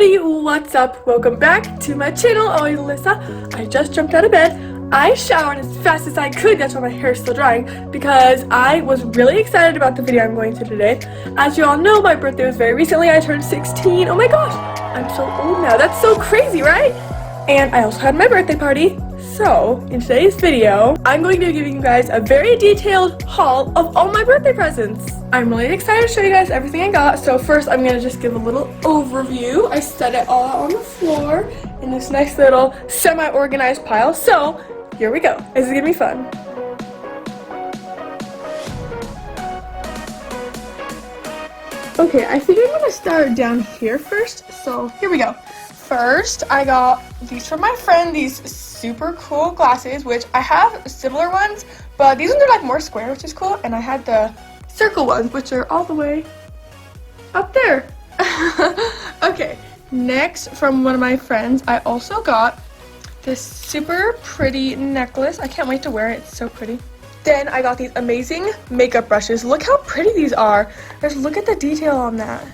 everybody, what's up? Welcome back to my channel. Oh, Alyssa. I just jumped out of bed. I showered as fast as I could. That's why my hair is still drying, because I was really excited about the video I'm going to today. As you all know, my birthday was very recently. I turned 16. Oh my gosh, I'm so old now. That's so crazy, right? And I also had my birthday party. So, in today's video, I'm going to be giving you guys a very detailed haul of all my birthday presents. I'm really excited to show you guys everything I got. So first, I'm going to just give a little overview. I set it all out on the floor in this nice little semi-organized pile. So, here we go. This is going to be fun. Okay, I think I'm going to start down here first. So, here we go. First, I got these from my friend, these super cool glasses, which I have similar ones, but these ones are like more square, which is cool, and I had the circle ones, which are all the way up there. Okay, next from one of my friends, I also got this super pretty necklace. I can't wait to wear it, it's so pretty. Then I got these amazing makeup brushes. Look how pretty these are. Just look at the detail on that.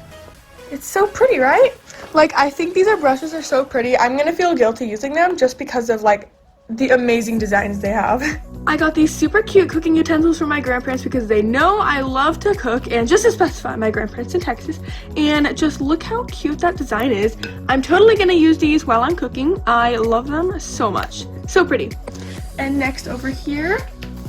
It's so pretty, right? Like, I think these brushes are so pretty. I'm gonna feel guilty using them just because of like the amazing designs they have. I got these super cute cooking utensils from my grandparents because they know I love to cook, and just to specify, my grandparents in Texas. And just look how cute that design is. I'm totally gonna use these while I'm cooking. I love them so much. So pretty. And next over here,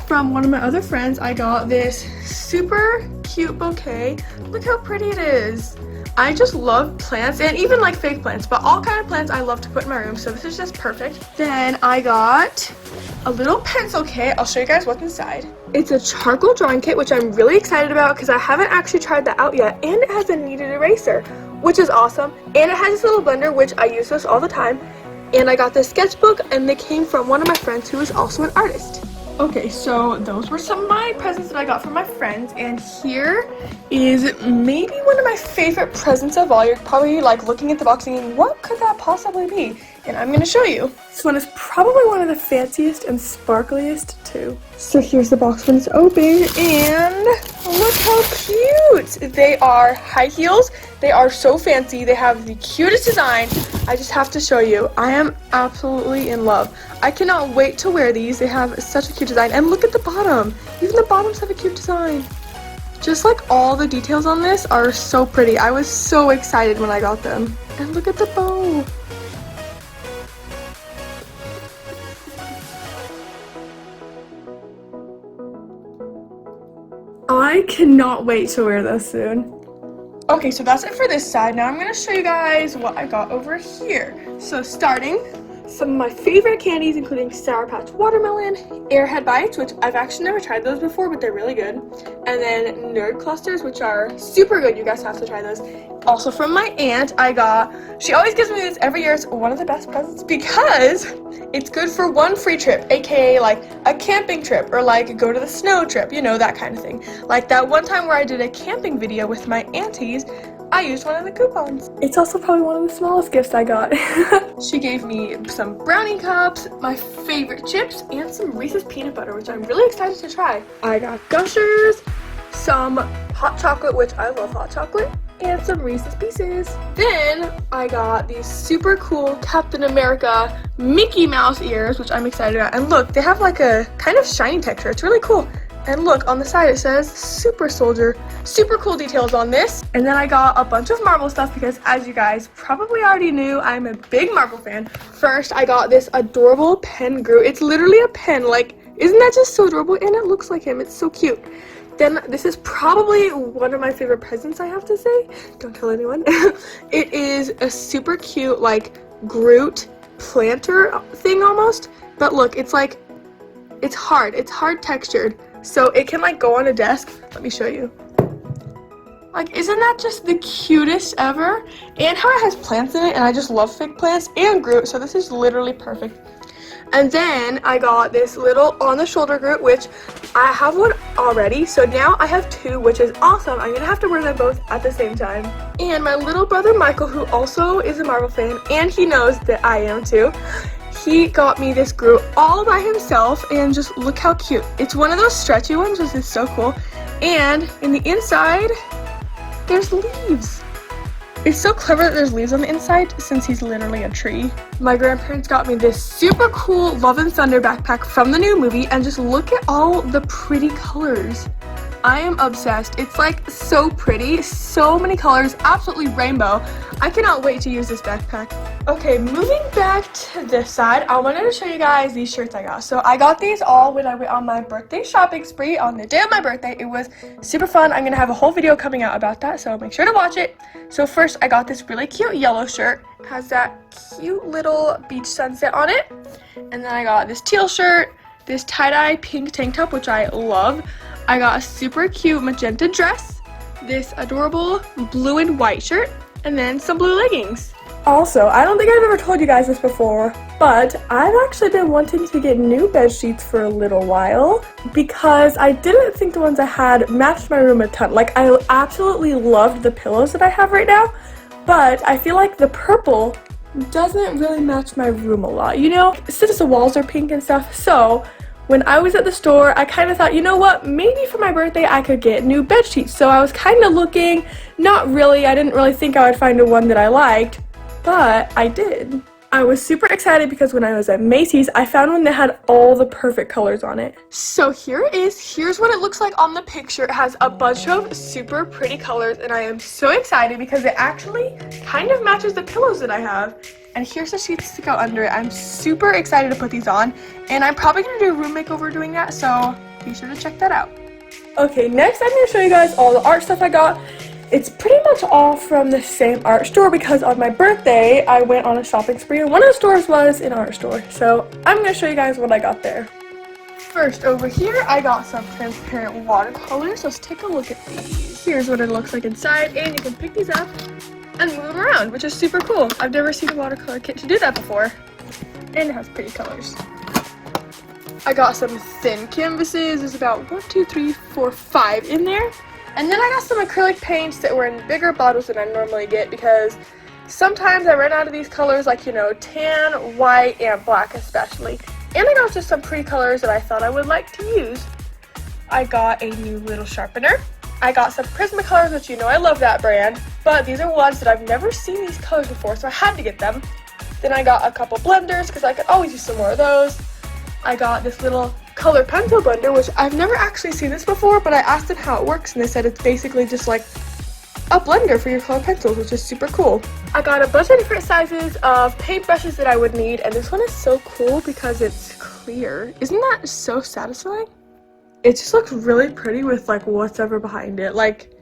from one of my other friends, I got this super cute bouquet. Look how pretty it is. I just love plants, and even like fake plants, but all kind of plants I love to put in my room, so this is just perfect. Then I got a little pencil kit. I'll show you guys what's inside. It's a charcoal drawing kit, which I'm really excited about because I haven't actually tried that out yet, and it has a kneaded eraser, which is awesome. And it has this little blender, which I use this all the time. And I got this sketchbook, and they came from one of my friends who is also an artist. Okay, so those were some of my presents that I got from my friends, and here is maybe one of my favorite presents of all. You're probably like looking at the box thinking, what could that possibly be? And I'm going to show you. This one is probably one of the fanciest and sparkliest too. So here's the box when it's open, and look how cute! They are high heels. They are so fancy. They have the cutest design. I just have to show you. I am absolutely in love. I cannot wait to wear these. They have such a cute design. And look at the bottom. Even the bottoms have a cute design. Just like all the details on this are so pretty. I was so excited when I got them. And look at the bow. I cannot wait to wear this soon. Okay, so that's it for this side. Now I'm going to show you guys what I got over here. So starting, some of my favorite candies, including Sour Patch Watermelon, Airhead Bites, which I've actually never tried those before, but they're really good. And then Nerd Clusters, which are super good. You guys have to try those. Also from my aunt, I got, she always gives me this every year. It's one of the best presents because it's good for one free trip, aka like a camping trip or like go to the snow trip, you know, that kind of thing. Like that one time where I did a camping video with my aunties, I used one of the coupons. It's also probably one of the smallest gifts I got. She gave me some brownie cups, my favorite chips, and some Reese's peanut butter, which I'm really excited to try. I got Gushers, some hot chocolate, which I love hot chocolate, and some Reese's Pieces. Then I got these super cool Captain America Mickey Mouse ears, which I'm excited about. And look, they have like a kind of shiny texture. It's really cool. And look, on the side it says Super Soldier. Super cool details on this. And then I got a bunch of Marvel stuff because, as you guys probably already knew, I'm a big Marvel fan. First, I got this adorable pen Groot. It's literally a pen. Like, isn't that just so adorable? And it looks like him. It's so cute. Then this is probably one of my favorite presents, I have to say. Don't tell anyone. It is a super cute, like, Groot planter thing almost. But look, it's like, it's hard. It's hard textured. So it can like go on a desk. Let me show you. Like, isn't that just the cutest ever? And how it has plants in it, and I just love fake plants and Groot, so this is literally perfect. And then I got this little on the shoulder Groot, which I have one already, so now I have two, which is awesome. I'm gonna have to wear them both at the same time. And my little brother Michael, who also is a Marvel fan, and he knows that I am too, he got me this Groot all by himself, and just look how cute. It's one of those stretchy ones, which is so cool. And in the inside, there's leaves. It's so clever that there's leaves on the inside since he's literally a tree. My grandparents got me this super cool Love and Thunder backpack from the new movie, and just look at all the pretty colors. I am obsessed. It's like so pretty, so many colors, absolutely rainbow. I cannot wait to use this backpack. Okay, moving back to this side, I wanted to show you guys these shirts I got. So I got these all when I went on my birthday shopping spree on the day of my birthday. It was super fun. I'm gonna have a whole video coming out about that, so make sure to watch it. So first, I got this really cute yellow shirt. It has that cute little beach sunset on it. And then I got this teal shirt, this tie-dye pink tank top, which I love. I got a super cute magenta dress, this adorable blue and white shirt, and then some blue leggings. Also, I don't think I've ever told you guys this before, but I've actually been wanting to get new bed sheets for a little while because I didn't think the ones I had matched my room a ton. Like, I absolutely loved the pillows that I have right now, but I feel like the purple doesn't really match my room a lot, you know? Since the walls are pink and stuff, so when I was at the store, I kind of thought, you know what, maybe for my birthday I could get new bed sheets. So I was kind of looking, not really, I didn't really think I would find one that I liked, but I did. I was super excited because when I was at Macy's, I found one that had all the perfect colors on it. So here it is. Here's what it looks like on the picture. It has a bunch of super pretty colors, and I am so excited because it actually kind of matches the pillows that I have. And here's the sheets to go under it. I'm super excited to put these on, and I'm probably going to do a room makeover doing that, so be sure to check that out. Okay, next I'm going to show you guys all the art stuff I got. It's pretty much all from the same art store because on my birthday, I went on a shopping spree, and one of the stores was an art store. So I'm going to show you guys what I got there. First, over here, I got some transparent watercolors. Let's take a look at these. Here's what it looks like inside, and you can pick these up and move them around, which is super cool. I've never seen a watercolor kit to do that before. And it has pretty colors. I got some thin canvases. There's about 1, 2, 3, 4, 5 in there. And then I got some acrylic paints that were in bigger bottles than I normally get because sometimes I run out of these colors, like, you know, tan, white, and black especially. And I got just some pretty colors that I thought I would like to use. I got a new little sharpener. I got some Prismacolors, which you know I love that brand, but these are ones that I've never seen these colors before, so I had to get them. Then I got a couple blenders because I could always use some more of those. I got this little color pencil blender, which I've never actually seen this before, but I asked them how it works, and they said it's basically just like a blender for your color pencils, which is super cool. I got a bunch of different sizes of paintbrushes that I would need, and this one is so cool because it's clear. Isn't that so satisfying? It just looks really pretty with like whatever behind it. Like,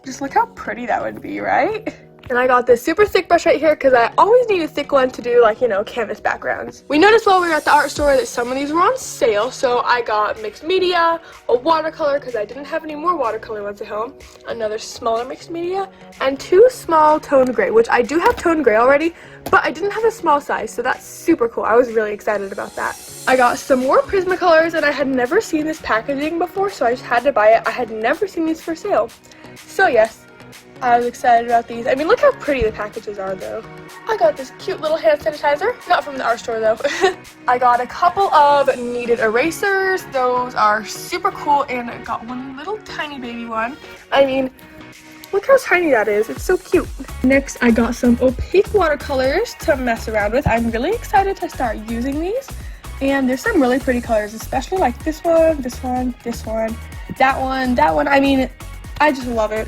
just look how pretty that would be, right? And I got this super thick brush right here because I always need a thick one to do, like, you know, canvas backgrounds. We noticed while we were at the art store that some of these were on sale, so I got mixed media, a watercolor because I didn't have any more watercolor ones at home, another smaller mixed media, and 2 small toned gray, which I do have toned gray already, but I didn't have a small size, so that's super cool. I was really excited about that. I got some more Prismacolors, and I had never seen this packaging before, so I just had to buy it. I had never seen these for sale. So yes, I was excited about these. I mean, look how pretty the packages are, though. I got this cute little hand sanitizer. Not from the art store, though. I got a couple of kneaded erasers. Those are super cool, and I got one little tiny baby one. I mean, look how tiny that is. It's so cute. Next, I got some opaque watercolors to mess around with. I'm really excited to start using these. And there's some really pretty colors, especially like this one, this one, this one, that one, that one. I mean, I just love it.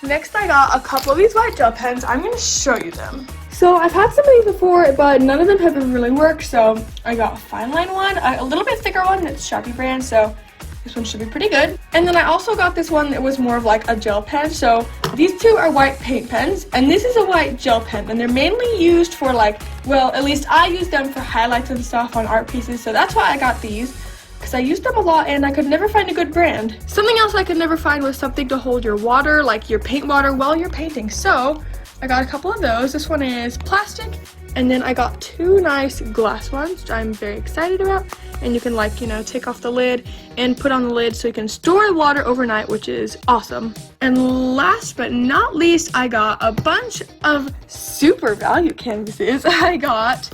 Next, I got a couple of these white gel pens. I'm going to show you them. So I've had some of these before, but none of them have really worked. So I got a fine line one, a little bit thicker one that's Sharpie brand. So this one should be pretty good. And then I also got this one that was more of like a gel pen. So these two are white paint pens, and this is a white gel pen. And they're mainly used for, like, well, at least I use them for highlights and stuff on art pieces. So that's why I got these, because I used them a lot and I could never find a good brand. Something else I could never find was something to hold your water, like your paint water, while you're painting. So I got a couple of those. This one is plastic, and then I got 2 nice glass ones, which I'm very excited about. And you can, like, you know, take off the lid and put on the lid so you can store the water overnight, which is awesome. And last but not least, I got a bunch of super value canvases. I got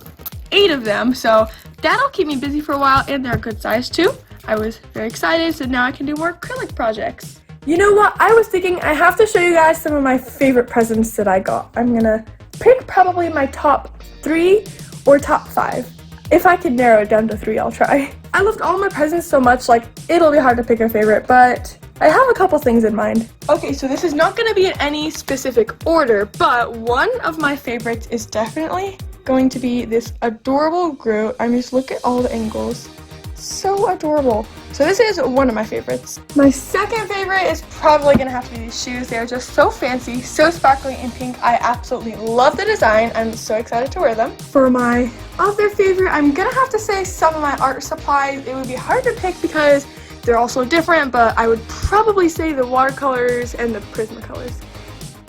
8 of them, so that'll keep me busy for a while, and they're a good size too. I was very excited, so now I can do more acrylic projects. You know what? I was thinking I have to show you guys some of my favorite presents that I got. I'm gonna pick probably my top 3 or top 5. If I can narrow it down to 3, I'll try. I loved all my presents so much, like, it'll be hard to pick a favorite, but I have a couple things in mind. Okay, so this is not gonna be in any specific order, but one of my favorites is definitely going to be this adorable Groot. I mean, just look at all the angles. So adorable. So this is one of my favorites. My second favorite is probably gonna have to be these shoes. They are just so fancy, so sparkly and pink. I absolutely love the design. I'm so excited to wear them. For my other favorite, I'm gonna have to say some of my art supplies. It would be hard to pick because they're all so different, but I would probably say the watercolors and the Prismacolors.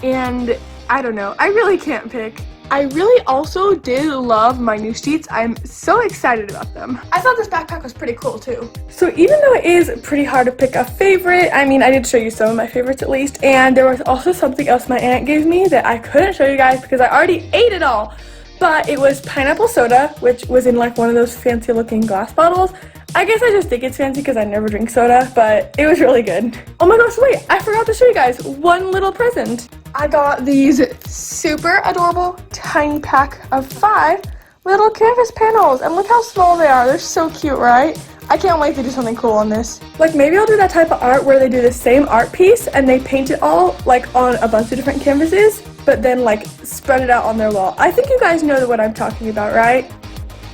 And I don't know, I really can't pick. I really also did love my new sheets. I'm so excited about them. I thought this backpack was pretty cool too. So even though it is pretty hard to pick a favorite, I mean, I did show you some of my favorites at least, and there was also something else my aunt gave me that I couldn't show you guys because I already ate it all. But it was pineapple soda, which was in like one of those fancy looking glass bottles. I guess I just think it's fancy because I never drink soda, but it was really good. Oh my gosh, wait, I forgot to show you guys one little present. I got these super adorable tiny pack of 5 little canvas panels, and look how small they are. They're so cute, right? I can't wait to do something cool on this. Like, maybe I'll do that type of art where they do the same art piece and they paint it all like on a bunch of different canvases, but then like spread it out on their wall. I think you guys know what I'm talking about, right?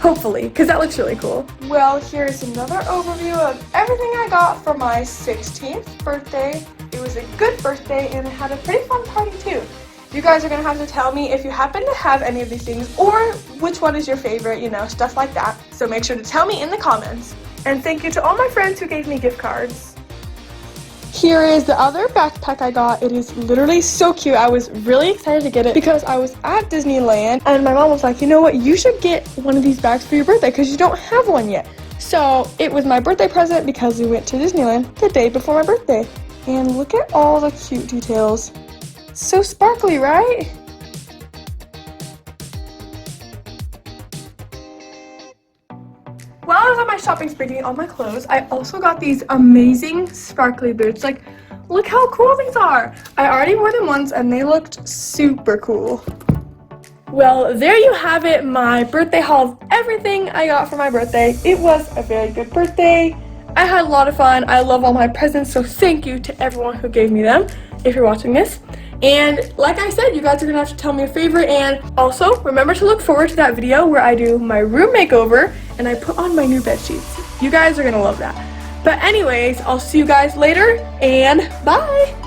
Hopefully, because that looks really cool. Well, here's another overview of everything I got for my 16th birthday. It was a good birthday and I had a pretty fun party too. You guys are going to have to tell me if you happen to have any of these things or which one is your favorite, you know, stuff like that. So make sure to tell me in the comments. And thank you to all my friends who gave me gift cards. Here is the other backpack I got. It is literally so cute. I was really excited to get it because I was at Disneyland and my mom was like, you know what, you should get one of these bags for your birthday because you don't have one yet. So it was my birthday present because we went to Disneyland the day before my birthday. And look at all the cute details. So sparkly, right? While I was on my shopping spree getting all my clothes, I also got these amazing sparkly boots. Like, look how cool these are. I already wore them once and they looked super cool. Well, there you have it, my birthday haul of everything I got for my birthday. It was a very good birthday. I had a lot of fun. I love all my presents, so thank you to everyone who gave me them, if you're watching this. And like I said, you guys are gonna have to tell me your favorite, and also remember to look forward to that video where I do my room makeover and I put on my new bed sheets. You guys are gonna love that. But anyways, I'll see you guys later, and bye!